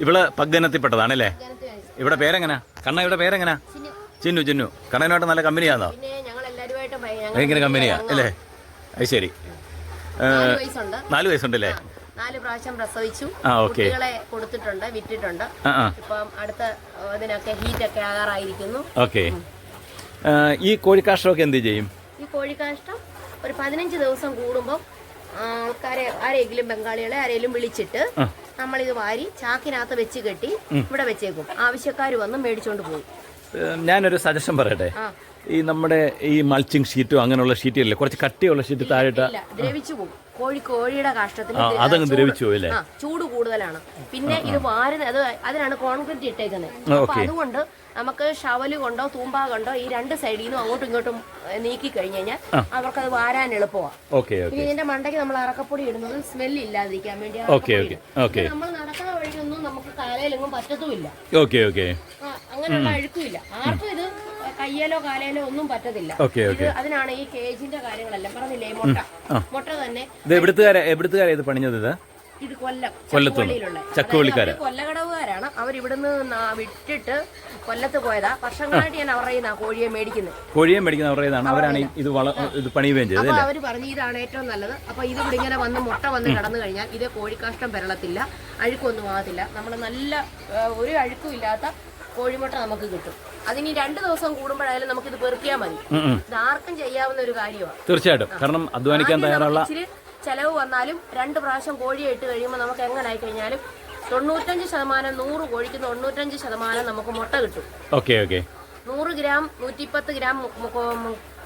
ഇവള് പഗ്ഗനത്തിൽപ്പെട്ടതാണല്ലേ? ഇവിടെ പേരെങ്ങനാ? കണ്ണ ഇവിടെ പേരെങ്ങനാ? ചിന്നു. കണ്ണനുമായിട്ട് നല്ല കമ്പനിയാണോ? ഭയങ്കര കമ്പനിയാ അല്ലേ? അത് ശരി. 4 വയസ്സുണ്ടല്ലേ? 4 പ്രാവശ്യം പ്രസവിച്ചു. കുട്ടികളെ കൊടുത്തിട്ടുണ്ട്, വിറ്റിട്ടുണ്ട്. ഇപ്പം അടുത്ത ഇതിനൊക്കെ ഹീറ്റൊക്കെ ആകാറായിരിക്കുന്നു. ഓക്കെ. ഈ കോഴിക്കാഷ്ടമൊക്കെ എന്ത് ചെയ്യും? ഈ കോഴിക്കാഷ്ടം ഒരു 15 ദിവസം കൂടുമ്പോൾ ആൾക്കാരെ ആരെങ്കിലും ബംഗാളികളെ ആരെങ്കിലും വിളിച്ചിട്ട് നമ്മളിത് വാരി ചാക്കിനകത്ത് വെച്ച് കെട്ടി ഇവിടെ വെച്ചേക്കും. ആവശ്യക്കാർ വന്ന് മേടിച്ചോണ്ട് പോകും. ഞാനൊരു സജഷൻ പറയട്ടെ. ഈ നമ്മുടെ ഈ മൾച്ചിങ് ഷീറ്റോ അങ്ങനെയുള്ള ഷീറ്റില്ലേ, കുറച്ച് കട്ടിയുള്ള ഷീറ്റ് താഴെട്ട് ദ്രവിച്ചു പോകും. കോഴിയുടെ കാഷ്ടത്തിന് അതങ്ങ് ദ്രവിച്ചു പോയില്ലേ? ചൂട് കൂടുതലാണ്. പിന്നെ ഇത് വാരുന്നത് അതിനാണ് കോൺക്രീറ്റ് ഇട്ടേക്കുന്നത്. അപ്പൊ അതുകൊണ്ട് നമുക്ക് ഷവല് കൊണ്ടോ തൂമ്പാ കൊണ്ടോ ഈ 2 സൈഡിൽ നിന്നും അങ്ങോട്ടും ഇങ്ങോട്ടും നീക്കി കഴിഞ്ഞു കഴിഞ്ഞാൽ അവർക്കത് വാരാൻ എളുപ്പമാണ്. പിന്നെ ഇതിന്റെ മണ്ടയ്ക്ക് നമ്മൾ അറക്കപ്പൊടി ഇടുന്നത് സ്മെല്ല് ഇല്ലാതിരിക്കാൻ വേണ്ടി. നമ്മൾ നടക്കുന്ന വഴിക്കൊന്നും നമുക്ക് കാലയിലെങ്ങും പറ്റത്തുമില്ല. അങ്ങനെയുള്ള അഴുക്കുമില്ല. ആർക്കും ഇത് കയ്യിലോ കാലയിലോ ഒന്നും പറ്റത്തില്ല. അതിനാണ് ഈ കേജിന്റെ കാര്യങ്ങളെല്ലാം പറഞ്ഞില്ലേ. മുട്ട തന്നെ എവിടുത്തുകാരാ ഇത് പണിഞ്ഞത്? ഇത് കൊല്ലം ചക്കുവള്ളിക്കാര്, കൊല്ലകടവുകാരാണ്. അവരിവിടുന്ന് വിട്ടിട്ട് കൊല്ലത്ത് പോയതാ. വർഷങ്ങളായിട്ട് ഞാൻ അവരുടെ കോഴിയെ മേടിക്കുന്നത് അവരുടേതാണ്. അവരാണ് ഇത് പണിയുകയും ചെയ്തത്. അപ്പൊ അവര് പറഞ്ഞു ഇതാണ് ഏറ്റവും നല്ലത്. അപ്പൊ ഇത് ഇവിടെ ഇങ്ങനെ വന്ന് മുട്ട വന്ന് കടന്നു കഴിഞ്ഞാൽ ഇത് കോഴിക്കാഷ്ടം പെരളത്തില്ല, അഴുക്കൊന്നും ആകത്തില്ല. നമ്മൾ നല്ല ഒരു അഴുക്കും ഇല്ലാത്ത കോഴിമുട്ട നമുക്ക് കിട്ടും. അതിന് 2 ദിവസം കൂടുമ്പോഴായാലും നമുക്കിത് പെറുക്കിയാൽ മതി. ഇത് ആർക്കും ചെയ്യാവുന്ന ഒരു കാര്യമാണ്. തീർച്ചയായിട്ടും. കാരണം അധ്വാനിക്കാൻ തയ്യാറുള്ള ചെലവ് വന്നാലും 2 പ്രാവശ്യം കോഴിയെ ഇട്ട് കഴിയുമ്പോൾ നമുക്ക് എങ്ങനെ ആയി കഴിഞ്ഞാലും 95% 100 കോഴിക്ക് 95% നമുക്ക് മുട്ട കിട്ടും. 100 ഗ്രാം 110 ഗ്രാം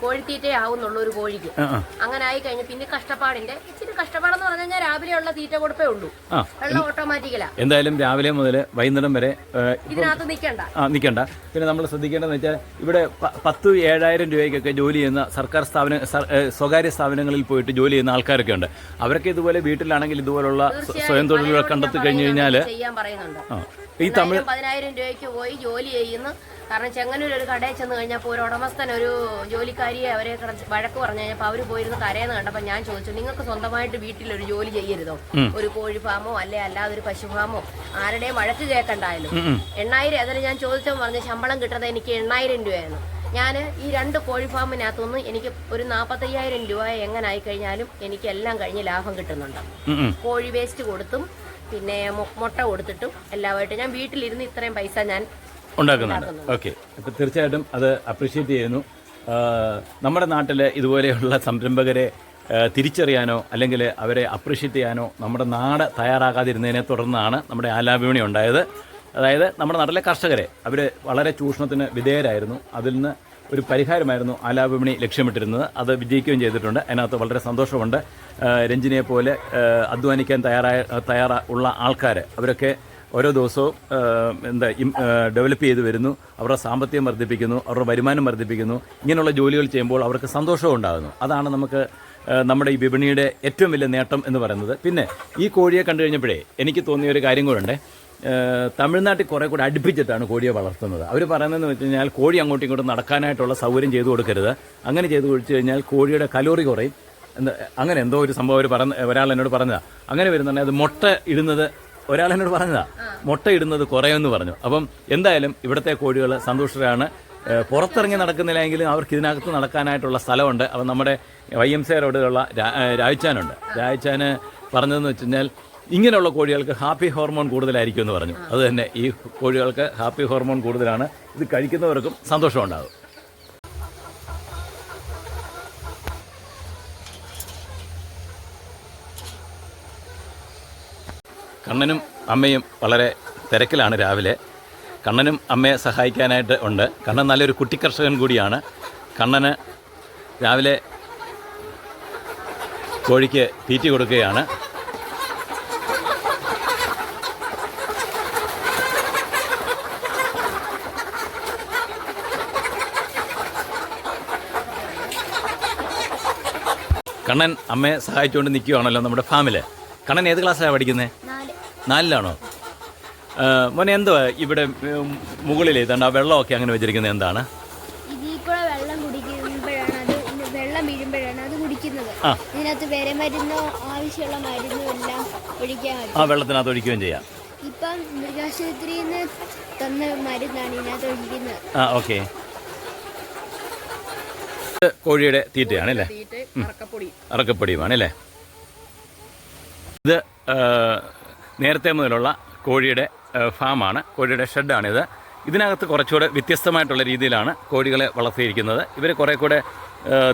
കോഴിത്തീറ്റേ ആവുന്നുള്ളൂ ഒരു കോഴിക്ക്. അങ്ങനെ ആയി കഴിഞ്ഞു. പിന്നെ കഷ്ടപ്പാടിന്റെ ഇച്ചിരി കഷ്ടപ്പാടെന്ന് പറഞ്ഞു കഴിഞ്ഞാൽ രാവിലെയുള്ള തീറ്റ കൊടുപ്പേ ഉള്ളൂ. വെള്ളം ഓട്ടോമാറ്റിക്കലാ. എന്തായാലും രാവിലെ മുതൽ വൈകുന്നേരം വരെ ഇതിനകത്ത് നിൽക്കണ്ട. പിന്നെ നമ്മൾ ശ്രദ്ധിക്കേണ്ടതെന്ന് വെച്ചാൽ ഇവിടെ 10,000-7,000 രൂപയ്ക്കൊക്കെ ജോലി ചെയ്യുന്ന സർക്കാർ സ്വകാര്യ സ്ഥാപനങ്ങളിൽ പോയിട്ട് ജോലി ചെയ്യുന്ന ആൾക്കാരൊക്കെ ഉണ്ട്. അവരൊക്കെ ഇതുപോലെ വീട്ടിലാണെങ്കിൽ ഇതുപോലുള്ള സ്വയം തൊഴിലുകൾ കണ്ടെത്തി കഴിഞ്ഞു കഴിഞ്ഞാൽ ചെയ്യാൻ പറയുന്നുണ്ട്. ഈ 10,000 രൂപയ്ക്ക് പോയി ജോലി ചെയ്യുന്നു. കാരണം ചെങ്ങന്നൂർ ഒരു കടയിൽ ചെന്ന് കഴിഞ്ഞപ്പോൾ ഒരു ഉടമസ്ഥൻ ഒരു ജോലിക്കാരിയെ അവരെ വഴക്ക് പറഞ്ഞു കഴിഞ്ഞപ്പോൾ അവർ പോയിരുന്ന് കരയെന്ന് കണ്ടപ്പോൾ ഞാൻ ചോദിച്ചു, നിങ്ങൾക്ക് സ്വന്തമായിട്ട് വീട്ടിലൊരു ജോലി ചെയ്യരുതോ? ഒരു കോഴി ഫാമോ അല്ലാതെ ഒരു പശു ഫാമോ ആരുടെയും വഴക്ക് കേൾക്കണ്ടായാലും 8,000. അതിൽ ഞാൻ ചോദിച്ചപ്പോൾ പറഞ്ഞ ശമ്പളം കിട്ടുന്നത് എനിക്ക് 8,000 രൂപയാണ്. ഞാൻ ഈ 2 കോഴി ഫാമിനകത്തുനിന്ന് എനിക്ക് ഒരു 45,000 രൂപ എങ്ങനെ ആയിക്കഴിഞ്ഞാലും എനിക്ക് എല്ലാം കഴിഞ്ഞ് ലാഭം കിട്ടുന്നുണ്ട്. കോഴി വേസ്റ്റ് കൊടുത്തും പിന്നെ മുട്ട കൊടുത്തിട്ടും എല്ലാമായിട്ട് ഞാൻ വീട്ടിലിരുന്ന് ഇത്രയും പൈസ ഞാൻ ഉണ്ടാക്കുന്നുണ്ട്. ഓക്കെ. അപ്പോൾ തീർച്ചയായിട്ടും അത് അപ്രീഷിയേറ്റ് ചെയ്യുന്നു. നമ്മുടെ നാട്ടിൽ ഇതുപോലെയുള്ള സംരംഭകരെ തിരിച്ചറിയാനോ അല്ലെങ്കിൽ അവരെ അപ്രീഷിയേറ്റ് ചെയ്യാനോ നമ്മുടെ നാട് തയ്യാറാകാതിരുന്നതിനെ തുടർന്നാണ് നമ്മുടെ ആലാവിപണി ഉണ്ടായത്. അതായത് നമ്മുടെ നാട്ടിലെ കർഷകരെ അവർ വളരെ ചൂഷണത്തിന് വിധേയരായിരുന്നു. അതിൽ നിന്ന് ഒരു പരിഹാരമായിരുന്നു ആലാവിപണി ലക്ഷ്യമിട്ടിരുന്നത്. അത് വിജയിക്കുകയും ചെയ്തിട്ടുണ്ട്. അതിനകത്ത് വളരെ സന്തോഷമുണ്ട്. രഞ്ജിനിയെ പോലെ അധ്വാനിക്കാൻ തയ്യാറുള്ള ആൾക്കാർ അവരൊക്കെ ഓരോ ദിവസവും ഡെവലപ്പ് ചെയ്ത് വരുന്നു. അവരുടെ സാമ്പത്തികം വർദ്ധിപ്പിക്കുന്നു, അവരുടെ വരുമാനം വർദ്ധിപ്പിക്കുന്നു. ഇങ്ങനെയുള്ള ജോലികൾ ചെയ്യുമ്പോൾ അവർക്ക് സന്തോഷവും ഉണ്ടാകുന്നു. അതാണ് നമുക്ക് നമ്മുടെ ഈ വിപണിയുടെ ഏറ്റവും വലിയ നേട്ടം എന്ന് പറയുന്നത്. പിന്നെ ഈ കോഴിയെ കണ്ടു കഴിഞ്ഞപ്പോഴേ എനിക്ക് തോന്നിയ ഒരു കാര്യം കൂടെ. തമിഴ്നാട്ടിൽ കുറേ കൂടെ അടുപ്പിച്ചിട്ടാണ് കോഴിയെ വളർത്തുന്നത്. അവർ പറയുന്നതെന്ന് വെച്ച് കഴിഞ്ഞാൽ കോഴി അങ്ങോട്ടും ഇങ്ങോട്ടും നടക്കാനായിട്ടുള്ള സൗകര്യം ചെയ്തു കൊടുക്കരുത്. അങ്ങനെ ചെയ്തു കൊടുത്തു കഴിഞ്ഞാൽ കോഴിയുടെ കലോറി കുറയും. അങ്ങനെ എന്തോ ഒരു സംഭവം ഒരാൾ എന്നോട് പറഞ്ഞതാണ്. അങ്ങനെ വരുന്നുണ്ടെങ്കിൽ അത് മുട്ട ഇടുന്നത് ഒരാളെന്നോട് പറഞ്ഞതാ, മുട്ട ഇടുന്നത് കുറയുമെന്ന് പറഞ്ഞു. അപ്പം എന്തായാലും ഇവിടുത്തെ കോഴികൾ സന്തുഷ്ടരാണ്. പുറത്തിറങ്ങി നടക്കുന്നില്ലെങ്കിലും അവർക്ക് ഇതിനകത്ത് നടക്കാനായിട്ടുള്ള സ്ഥലമുണ്ട്. അപ്പം നമ്മുടെ YMCA റോഡിലുള്ള രാജ്ചാനുണ്ട്. രാജ്ചാന് പറഞ്ഞതെന്ന് വെച്ച് കഴിഞ്ഞാൽ ഇങ്ങനെയുള്ള കോഴികൾക്ക് ഹാപ്പി ഹോർമോൺ കൂടുതലായിരിക്കും എന്ന് പറഞ്ഞു. അത് തന്നെ ഈ കോഴികൾക്ക് ഹാപ്പി ഹോർമോൺ കൂടുതലാണ്. ഇത് കഴിക്കുന്നവർക്കും സന്തോഷമുണ്ടാകും. കണ്ണനും അമ്മയും വളരെ തിരക്കിലാണ് രാവിലെ. കണ്ണനും അമ്മയെ സഹായിക്കാനായിട്ട് ഉണ്ട്. കണ്ണൻ നല്ലൊരു കുട്ടിക്കർഷകൻ കൂടിയാണ്. കണ്ണന് രാവിലെ കോഴിക്ക് തീറ്റി കൊടുക്കുകയാണ്. കണ്ണൻ അമ്മയെ സഹായിച്ചുകൊണ്ട് നിൽക്കുകയാണല്ലോ നമ്മുടെ ഫാമിൽ. കണ്ണൻ ഏത് ക്ലാസ്സിലാണ് പഠിക്കുന്നത്? 4-ലാണോ? മോനെ എന്തുവാ ഇവിടെ മുകളിൽ ഏതാണ്ട് ആ വെള്ളമൊക്കെ അങ്ങനെ വെച്ചിരിക്കുന്നത് എന്താണ്? വെള്ളം വീഴുമ്പോഴാണ് അത് കുടിക്കുന്നത്. ഇതിനകത്ത് വേറെ മരുന്നോ ആവശ്യമുള്ള മരുന്നോ എല്ലാം ഒഴിക്കാൻ ആ വെള്ളത്തിനകത്ത് ഒഴിക്കുകയും ചെയ്യാം. ഇപ്പം മൃഗാശുപത്രിയിൽ നിന്ന് തന്ന മരുന്നാണ് ഇതിനകത്ത് ഒഴിക്കുന്നത്. ആ ഓക്കെ. കോഴിയുടെ തീറ്റയാണ് അല്ലേ? അറക്കപ്പൊടിയുമാണ് അല്ലേ? ഇത് നേരത്തെ മുതലുള്ള കോഴിയുടെ ഫാമാണ്, കോഴിയുടെ ഷെഡാണിത്. ഇതിനകത്ത് കുറച്ചുകൂടെ വ്യത്യസ്തമായിട്ടുള്ള രീതിയിലാണ് കോഴികളെ വളർത്തിയിരിക്കുന്നത്. ഇവർ കുറേ കൂടെ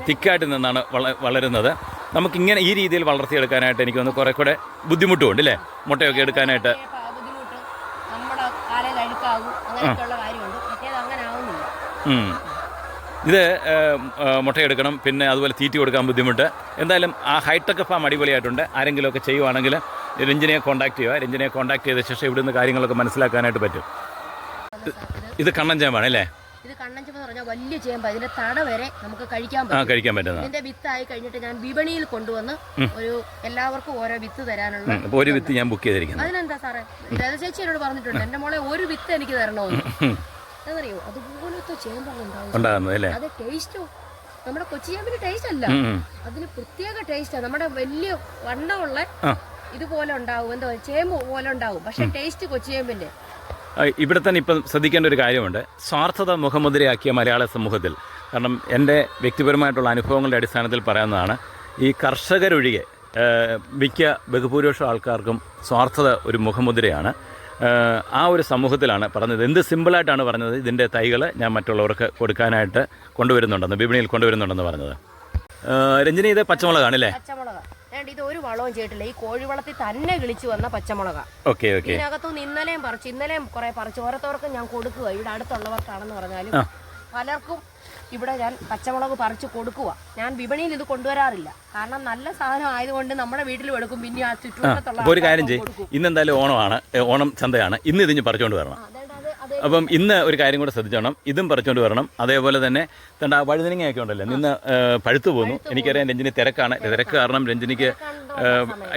തിക്കായിട്ട് നിന്നാണ് വളരുന്നത്. നമുക്കിങ്ങനെ ഈ രീതിയിൽ വളർത്തിയെടുക്കാനായിട്ട് എനിക്ക് തോന്നുന്നു കുറേ കൂടെ ബുദ്ധിമുട്ടുമുണ്ട് അല്ലേ? മുട്ടയൊക്കെ എടുക്കാനായിട്ട് ഇത് മുട്ടയെടുക്കണം, പിന്നെ അതുപോലെ തീറ്റ കൊടുക്കാൻ ബുദ്ധിമുട്ട്. എന്തായാലും ആ ഹൈടെക് ഫാം അടിപൊളിയായിട്ടുണ്ട്. ആരെങ്കിലുമൊക്കെ ചെയ്യുവാണെങ്കിൽ രഞ്ജിനിയെ കോൺടാക്ട് ചെയ്യുക. രഞ്ജിനിയെ കോൺടാക്ട് ചെയ്ത ശേഷം ഇവിടുന്ന് കാര്യങ്ങളൊക്കെ മനസ്സിലാക്കാനായിട്ട് പറ്റും. ഇത് കണ്ണൻ ചേമ്പാണ് അല്ലേ? ഇത് കണ്ണഞ്ചെന്ന് പറഞ്ഞാൽ വലിയ ചേമ്പ്, ഇതിന്റെ തട വരെ നമുക്ക് കഴിക്കാൻ പറ്റും. ഇതിന്റെ വിത്ത് ആയി കഴിഞ്ഞിട്ട് ഞാൻ വിപണിയിൽ കൊണ്ടുവന്ന് ഒരു എല്ലാവർക്കും ഓരോ വിത്ത് തരാനുള്ള ഒരു വിത്ത് ഞാൻ ബുക്ക് ചെയ്തിരിക്കുന്നു. അതിനെന്താ സാറേ, ലത ചേച്ചി എന്നോട് പറഞ്ഞിട്ടുണ്ട് എന്റെ മോളെ ഒരു വിത്ത് എനിക്ക് തരണമെന്ന്. അതറിയോ, അതുപോലത്തെ ചേമ്പുണ്ടാകുന്നത്. അത് ടേസ്റ്റോ നമ്മുടെ കൊച്ചി ചേമ്പിന് ടേസ്റ്റ് അല്ല, അതിന് പ്രത്യേക ടേസ്റ്റാ. നമ്മുടെ വലിയ വണ്ണമുള്ള ഇതുപോലെ ഉണ്ടാവും, എന്തോ ചേമ്പ് പോലെ ഉണ്ടാവും, പക്ഷെ ടേസ്റ്റ് കൊച്ചി ചേമ്പിന്റെ. ഇവിടെ തന്നെ ഇപ്പം ശ്രദ്ധിക്കേണ്ട ഒരു കാര്യമുണ്ട്. സ്വാർത്ഥത മുഖമുദ്രയാക്കിയ മലയാള സമൂഹത്തിൽ, കാരണം എൻ്റെ വ്യക്തിപരമായിട്ടുള്ള അനുഭവങ്ങളുടെ അടിസ്ഥാനത്തിൽ പറയുന്നതാണ്, ഈ കർഷകരൊഴികെ മിക്ക ബഹുഭൂരിപക്ഷം ആൾക്കാർക്കും സ്വാർത്ഥത ഒരു മുഖമുദ്രയാണ്. ആ ഒരു സമൂഹത്തിലാണ് പറഞ്ഞത്. എന്ത് സിമ്പിളായിട്ടാണ് പറഞ്ഞത്, ഇതിൻ്റെ തൈകൾ ഞാൻ മറ്റുള്ളവർക്ക് കൊടുക്കാനായിട്ട് കൊണ്ടുവരുന്നുണ്ടെന്ന്, വിപണിയിൽ കൊണ്ടുവരുന്നുണ്ടെന്ന് പറഞ്ഞത്. രഞ്ജിനി, ഇത് പച്ചമുളകാണല്ലേ? പച്ചമുളക്. ഇത് ഒരു വളവും ചെയ്തിട്ടില്ല, ഈ കോഴിവളത്തിൽ തന്നെ കിളിച്ചു വന്ന പച്ചമുളക. ഇതിനകത്തുനിന്ന് ഇന്നലെയും കുറെ പറിച്ചു ഓരോരുത്തർക്കും ഞാൻ കൊടുക്കുക. ഇവിടെ അടുത്തുള്ളവർക്കാണെന്ന് പറഞ്ഞാലും പലർക്കും ഇവിടെ ഞാൻ പച്ചമുളക് പറിച്ചു കൊടുക്കുക. ഞാൻ വിപണിയിൽ ഇത് കൊണ്ടുവരാറില്ല, കാരണം നല്ല സാധനം ആയതുകൊണ്ട് നമ്മുടെ വീട്ടിൽ എടുക്കും. പിന്നെ ആ ചുറ്റുവട്ടത്തുള്ള ഒരു കാര്യം ചെയ്യും, ഇന്നെന്തായാലും ഓണമാണ്, ഓണം ചന്തയാണ്, ഇന്ന് ഇതിന് പറിച്ചുകൊണ്ട് വരണം. അപ്പം ഇന്ന് ഒരു കാര്യം കൂടെ ശ്രദ്ധിച്ചോണം, ഇതും പറിച്ചുകൊണ്ട് വരണം. അതേപോലെ തന്നെ ആ വഴുതനങ്ങയൊക്കെ ഉണ്ടല്ലോ, നിന്ന് പഴുത്തു പോകുന്നു. എനിക്കറിയാം രഞ്ജിനി തിരക്കാണ്, തിരക്ക് കാരണം രഞ്ജിനിക്ക്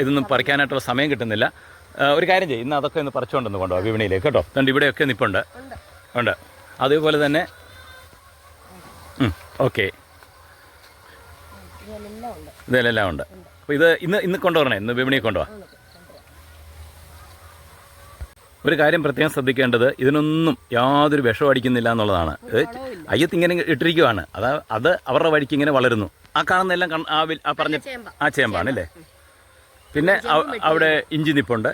ഇതൊന്നും പറിക്കാനായിട്ടുള്ള സമയം കിട്ടുന്നില്ല. ഒരു കാര്യം ചെയ്യും, ഇന്ന് അതൊക്കെ ഒന്ന് പറിച്ചുകൊണ്ടൊന്ന് കൊണ്ടുപോകാം വിപണിയിലേക്ക് കേട്ടോ. അതുകൊണ്ട് ഇവിടെയൊക്കെ നിപ്പുണ്ട് ഉണ്ട്. അതേപോലെ തന്നെ ഓക്കെ, ഇതിലെല്ലാം ഉണ്ട്. അപ്പോൾ ഇത് ഇന്ന് കൊണ്ടുവരണേ, ഇന്ന് വിപണിയിൽ കൊണ്ടുപോകാം. ഒരു കാര്യം പ്രത്യേകം ശ്രദ്ധിക്കേണ്ടത്, ഇതിനൊന്നും യാതൊരു വിഷം അടിക്കുന്നില്ല എന്നുള്ളതാണ്. അയ്യത്ത് ഇങ്ങനെ ഇട്ടിരിക്കുവാണ്, അത് അവരുടെ വഴിക്ക് ഇങ്ങനെ വളരുന്നു. ആ കാണുന്നതെല്ലാം ആ പറഞ്ഞ ആ ചേമ്പാണ് അല്ലേ? പിന്നെ അവിടെ ഇഞ്ചി നിപ്പുണ്ട്,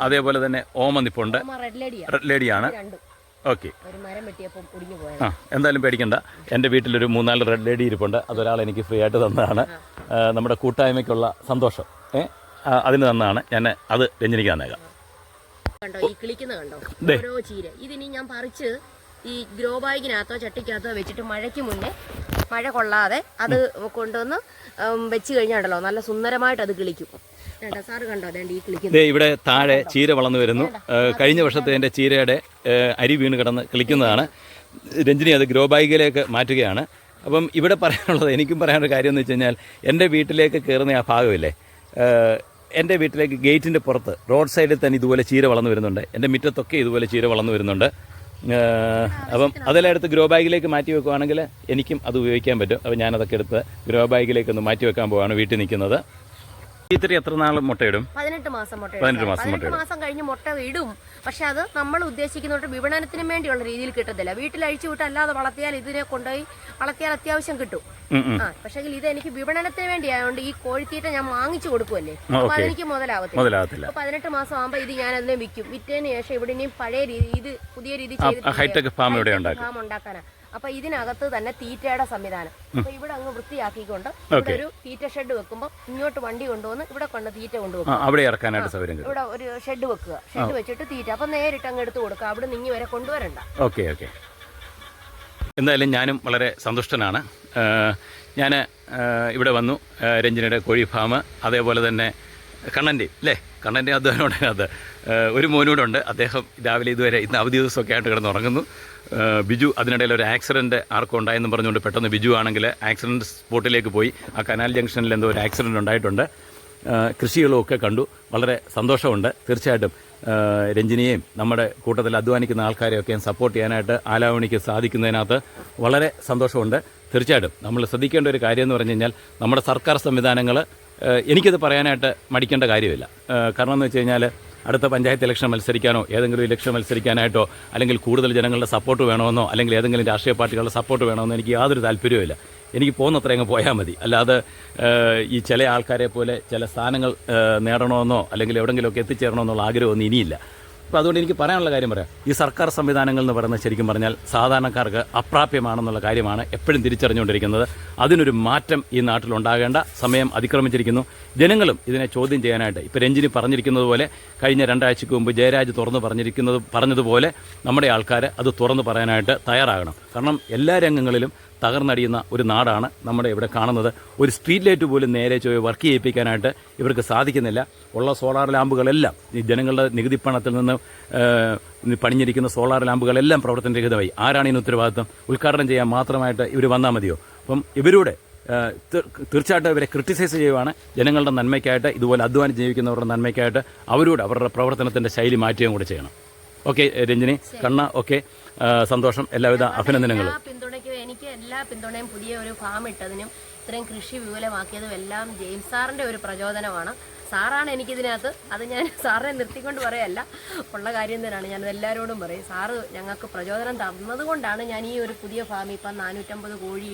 അതേപോലെ തന്നെ ഓമ നിപ്പുണ്ട്, റെഡ് ലേഡിയാണ്. ഓക്കെ, എന്തായാലും പേടിക്കണ്ട. എൻ്റെ വീട്ടിലൊരു 3-4 റെഡ് ലേഡി ഇരിപ്പുണ്ട്. അതൊരാൾ എനിക്ക് ഫ്രീ ആയിട്ട് തന്നതാണ്. നമ്മുടെ കൂട്ടായ്മയ്ക്കുള്ള സന്തോഷം അതിന് തന്നതാണ്. ഞാൻ അത് രഞ്ജനിക്ക് തന്നേക്കാം. കണ്ടോ ഈ കിളിക്കുന്ന കണ്ടോ, ഓരോ ചീര. ഇതിനി ഞാൻ പറിച്ച് ഈ ഗ്രോ ബാഗിനകത്തോ ചട്ടിക്കകത്തോ വെച്ചിട്ട് മഴയ്ക്ക് മുന്നേ, മഴ കൊള്ളാതെ അത് കൊണ്ടുവന്ന് വെച്ച് കഴിഞ്ഞാണ്ടല്ലോ നല്ല സുന്ദരമായിട്ട് അത് കിളിക്കും. സാറ് കണ്ടോ ഈ കിളിക്കുന്നത്? ഇവിടെ താഴെ ചീര വളർന്നു വരുന്നു. കഴിഞ്ഞ വർഷത്തെ എൻ്റെ ചീരയുടെ അരി വീണ് കിടന്ന് കിളിക്കുന്നതാണ്. രഞ്ജിനി അത് ഗ്രോ ബാഗിലേക്ക് മാറ്റുകയാണ്. അപ്പം ഇവിടെ പറയാനുള്ളത്, എനിക്കും പറയാനൊരു കാര്യം എന്ന് വെച്ച് കഴിഞ്ഞാൽ, എൻ്റെ വീട്ടിലേക്ക് കയറുന്ന ആ ഭാഗമില്ലേ, എൻ്റെ വീട്ടിലേക്ക് ഗേറ്റിൻ്റെ പുറത്ത് റോഡ് സൈഡിൽ തന്നെ ഇതുപോലെ ചീര വളർന്നു വരുന്നുണ്ട്. എൻ്റെ മുറ്റത്തൊക്കെ ഇതുപോലെ ചീര വളർന്നു വരുന്നുണ്ട്. അപ്പം അതെല്ലാം എടുത്ത് ഗ്രോ ബാഗിലേക്ക് മാറ്റി വെക്കുകയാണെങ്കിൽ എനിക്കും അത് ഉപയോഗിക്കാൻ പറ്റും. അപ്പോൾ ഞാനതൊക്കെ എടുത്ത് ഗ്രോ ബാഗിലേക്ക് ഒന്ന് മാറ്റി വെക്കാൻ പോവുകയാണ് വീട്ടിൽ നിൽക്കുന്നത്. ഇത്തിരി എത്ര നാൾ മുട്ടയിടും? 18 മാസം 18 മാസം കഴിഞ്ഞ് മുട്ട ഇടും. പക്ഷെ അത് നമ്മൾ ഉദ്ദേശിക്കുന്നോട്ട് വിപണനത്തിന് വേണ്ടിയുള്ള രീതിയിൽ കിട്ടത്തില്ല. വീട്ടിൽ അഴിച്ചു വിട്ട് അല്ലാതെ വളർത്തിയാൽ ഇതിനെ കൊണ്ടുപോയി വളർത്തിയാൽ അത്യാവശ്യം കിട്ടും. പക്ഷെ ഇത് എനിക്ക് വിപണനത്തിന് വേണ്ടി ആയതുകൊണ്ട് ഈ കോഴിത്തീറ്റ ഞാൻ വാങ്ങിച്ചു കൊടുക്കുമല്ലേ, അപ്പൊ അതെനിക്ക് മുതലാവത്തില്ല. 18 മാസം ആകുമ്പോൾ ഇത് ഞാൻ അതിനെ വിൽക്കും. വിറ്റതിന് ശേഷം ഇവിടെ ഇനിയും പഴയ രീതി, ഇത് പുതിയ രീതി ഹൈടെക് ഫാം ഉണ്ടാക്കാനാണ്. അപ്പൊ ഇതിനകത്ത് തന്നെ തീറ്റയുടെ സംവിധാനം. അപ്പൊ ഇവിടെ അങ്ങ് വൃത്തിയാക്കിക്കൊണ്ട് ഒരു തീറ്റ ഷെഡ് വെക്കുമ്പോൾ ഇങ്ങോട്ട് വണ്ടി കൊണ്ടുവന്ന് ഇവിടെ കൊണ്ട് തീറ്റ കൊണ്ടുവെക്കും. അവിടെ ഇറക്കാനായിട്ട് സൗകര്യം. ഇവിടെ ഒരു ഷെഡ് വെക്കുക, ഷെഡ് വെച്ചിട്ട് തീറ്റ അപ്പൊ നേരിട്ട് അങ്ങ് എടുത്ത് കൊടുക്കുക, അവിടെ നിന്ന് വരെ കൊണ്ടുവരണ്ട. ഓക്കെ. എന്തായാലും ഞാനും വളരെ സന്തുഷ്ടനാണ്. ഞാൻ ഇവിടെ വന്നു, രഞ്ജനയുടെ കോഴി ഫാം, അതേപോലെ തന്നെ കണ്ണൻ്റെ അല്ലേ, കണ്ണൻ്റെ അധ്വാനമുണ്ട്. ഒരു മോനൂടുണ്ട്, അദ്ദേഹം രാവിലെ ഇതുവരെ ഇന്ന് അവധി ദിവസമൊക്കെ ആയിട്ട് കിടന്നുറങ്ങുന്നു. ബിജു അതിനിടയിൽ ഒരു ആക്സിഡൻറ്റ് ആർക്കും ഉണ്ടായെന്ന് പറഞ്ഞുകൊണ്ട് പെട്ടെന്ന് ബിജു ആണെങ്കിൽ ആക്സിഡൻറ്റ് സ്പോട്ടിലേക്ക് പോയി. ആ കനാൽ ജംഗ്ഷനിൽ എന്തോ ഒരു ആക്സിഡൻറ്റ് ഉണ്ടായിട്ടുണ്ട്. കൃഷികളുമൊക്കെ കണ്ടു, വളരെ സന്തോഷമുണ്ട്. തീർച്ചയായിട്ടും രഞ്ജിനിയെയും നമ്മുടെ കൂട്ടത്തിൽ അധ്വാനിക്കുന്ന ആൾക്കാരെയൊക്കെ സപ്പോർട്ട് ചെയ്യാനായിട്ട് ആലാവണിക്ക് സാധിക്കുന്നതിനകത്ത് വളരെ സന്തോഷമുണ്ട്. തീർച്ചയായിട്ടും നമ്മൾ ശ്രദ്ധിക്കേണ്ട ഒരു കാര്യം എന്ന് പറഞ്ഞു കഴിഞ്ഞാൽ, നമ്മുടെ സർക്കാർ സംവിധാനങ്ങൾ, എനിക്കത് പറയാനായിട്ട് മടിക്കേണ്ട കാര്യമില്ല. കാരണം എന്ന് വെച്ച് കഴിഞ്ഞാൽ അടുത്ത പഞ്ചായത്ത് ഇലക്ഷൻ മത്സരിക്കാനോ ഏതെങ്കിലും ഇലക്ഷൻ മത്സരിക്കാനായിട്ടോ അല്ലെങ്കിൽ കൂടുതൽ ജനങ്ങളുടെ സപ്പോർട്ട് വേണമെന്നോ അല്ലെങ്കിൽ ഏതെങ്കിലും രാഷ്ട്രീയ പാർട്ടികളുടെ സപ്പോർട്ട് വേണമെന്നോ എനിക്ക് യാതൊരു താല്പര്യവുമില്ല. എനിക്ക് പോകുന്നത്ര അങ്ങ് പോയാൽ മതി. അല്ലാതെ ഈ ചില ആൾക്കാരെ പോലെ ചില സ്ഥാനങ്ങൾ നേടണമെന്നോ അല്ലെങ്കിൽ എവിടെയെങ്കിലുമൊക്കെ എത്തിച്ചേരണമെന്നുള്ള ആഗ്രഹമൊന്നും ഇനിയില്ല. അപ്പോൾ അതുകൊണ്ട് എനിക്ക് പറയാനുള്ള കാര്യം പറയാം, ഈ സർക്കാർ സംവിധാനങ്ങൾ എന്ന് പറയുന്നത് ശരിക്കും പറഞ്ഞാൽ സാധാരണക്കാർക്ക് അപ്രാപ്യമാണെന്നുള്ള കാര്യമാണ് എപ്പോഴും തിരിച്ചറിഞ്ഞുകൊണ്ടിരിക്കുന്നത്. അതിനൊരു മാറ്റം ഈ നാട്ടിലുണ്ടാകേണ്ട സമയം അതിക്രമിച്ചിരിക്കുന്നു. ജനങ്ങളും ഇതിനെ ചോദ്യം ചെയ്യാനായിട്ട് ഇപ്പോൾ രഞ്ജിനി പറഞ്ഞിരിക്കുന്നത് പോലെ കഴിഞ്ഞ 2 ആഴ്ചയ്ക്ക് മുമ്പ് ജയരാജ് പറഞ്ഞതുപോലെ നമ്മുടെ ആൾക്കാർ അത് തുറന്നു പറയാനായിട്ട് തയ്യാറാകണം. കാരണം എല്ലാ രംഗങ്ങളിലും തകർന്നടിയുന്ന ഒരു നാടാണ് നമ്മുടെ ഇവിടെ കാണുന്നത്. ഒരു സ്ട്രീറ്റ് ലൈറ്റ് പോലും നേരെ വർക്ക് ചെയ്യിപ്പിക്കാനായിട്ട് ഇവർക്ക് സാധിക്കുന്നില്ല. ഉള്ള സോളാർ ലാമ്പുകളെല്ലാം ഈ ജനങ്ങളുടെ നികുതിപ്പണത്തിൽ നിന്ന് പണിഞ്ഞിരിക്കുന്ന സോളാർ ലാമ്പുകളെല്ലാം പ്രവർത്തനരഹിതമായി. ആരാണ് ഇതിന് ഉത്തരവാദിത്വം? ഉദ്ഘാടനം ചെയ്യാൻ മാത്രമായിട്ട് ഇവർ വന്നാൽ മതിയോ? അപ്പം ഇവരുടെ തീർച്ചയായിട്ടും ഇവരെ ക്രിട്ടിസൈസ് ചെയ്യുവാണ്. ജനങ്ങളുടെ നന്മയ്ക്കായിട്ട്, ഇതുപോലെ അധ്വാനം ജീവിക്കുന്നവരുടെ നന്മയ്ക്കായിട്ട് അവരോട് അവരുടെ പ്രവർത്തനത്തിൻ്റെ ശൈലി മാറ്റുകയും കൂടെ ചെയ്യണം. ഓക്കെ രഞ്ജിനി, കണ്ണ, ഓക്കെ, സന്തോഷം, എല്ലാവിധ അഭിനന്ദനങ്ങളും. എനിക്ക് എല്ലാ പിന്തുണയും പുതിയ ഒരു ഫാം ഇട്ടതിനും ഇത്രയും കൃഷി വിപുലമാക്കിയതും എല്ലാം ജെയിംസ് സാറിൻ്റെ ഒരു പ്രചോദനമാണ്. സാറാണ് എനിക്കിതിനകത്ത്, അത് ഞാൻ സാറിനെ നിർത്തിക്കൊണ്ട് പറയല്ല, ഉള്ള കാര്യം തന്നെയാണ്. ഞാനത് എല്ലാവരോടും പറയും. സാറ് ഞങ്ങൾക്ക് പ്രചോദനം തന്നതുകൊണ്ടാണ് ഞാൻ ഈ ഒരു പുതിയ ഫാം ഇപ്പം 450 കോഴി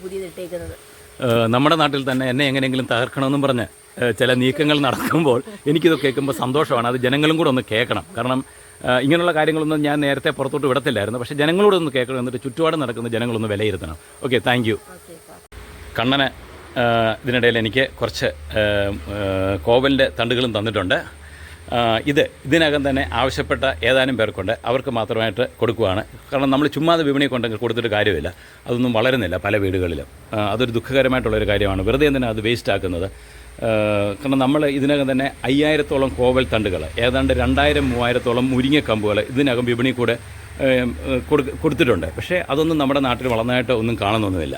പുതിയതിട്ടേക്കുന്നത്. നമ്മുടെ നാട്ടിൽ തന്നെ എന്നെ എങ്ങനെയെങ്കിലും തകർക്കണമെന്നും പറഞ്ഞ് ചില നീക്കങ്ങൾ നടക്കുമ്പോൾ എനിക്കിത് കേൾക്കുമ്പോൾ സന്തോഷമാണ്. അത് ജനങ്ങളും കൂടെ ഒന്ന് കേൾക്കണം. കാരണം ഇങ്ങനെയുള്ള കാര്യങ്ങളൊന്നും ഞാൻ നേരത്തെ പുറത്തോട്ട് വിടത്തില്ലായിരുന്നു. പക്ഷേ ജനങ്ങളോടൊന്ന് കേൾക്കണം, എന്നിട്ട് ചുറ്റുപാട് നടക്കുന്ന ജനങ്ങളൊന്ന് വിലയിരുത്തണം. Okay, thank you. കണ്ണന് ഇതിനിടയിൽ എനിക്ക് കുറച്ച് കോവലിൻ്റെ തണ്ടുകളും തന്നിട്ടുണ്ട്. ഇതിനകം തന്നെ ആവശ്യപ്പെട്ട ഏതാനും പേർക്കുണ്ട്. അവർക്ക് മാത്രമായിട്ട് കൊടുക്കുകയാണ്. കാരണം നമ്മൾ ചുമ്മാതെ വിപണി കൊണ്ടെങ്കിൽ കൊടുത്തിട്ട് കാര്യമില്ല. അതൊന്നും വളരുന്നില്ല പല വീടുകളിലും. അതൊരു ദുഃഖകരമായിട്ടുള്ളൊരു കാര്യമാണ്. വെറുതെ എന്തിനാണ് അത് വേസ്റ്റ് ആക്കുന്നത്? കാരണം നമ്മൾ ഇതിനകം തന്നെ 5000-ഓളം കോവൽ തണ്ടുകൾ, ഏതാണ്ട് 2000-3000-ഓളം മുരിങ്ങക്കമ്പുകൾ ഇതിനകം വിപണി കൂടെ കൊടുത്തിട്ടുണ്ട്. പക്ഷേ അതൊന്നും നമ്മുടെ നാട്ടിൽ വളർന്നതായിട്ട് ഒന്നും കാണുന്നൊന്നുമില്ല.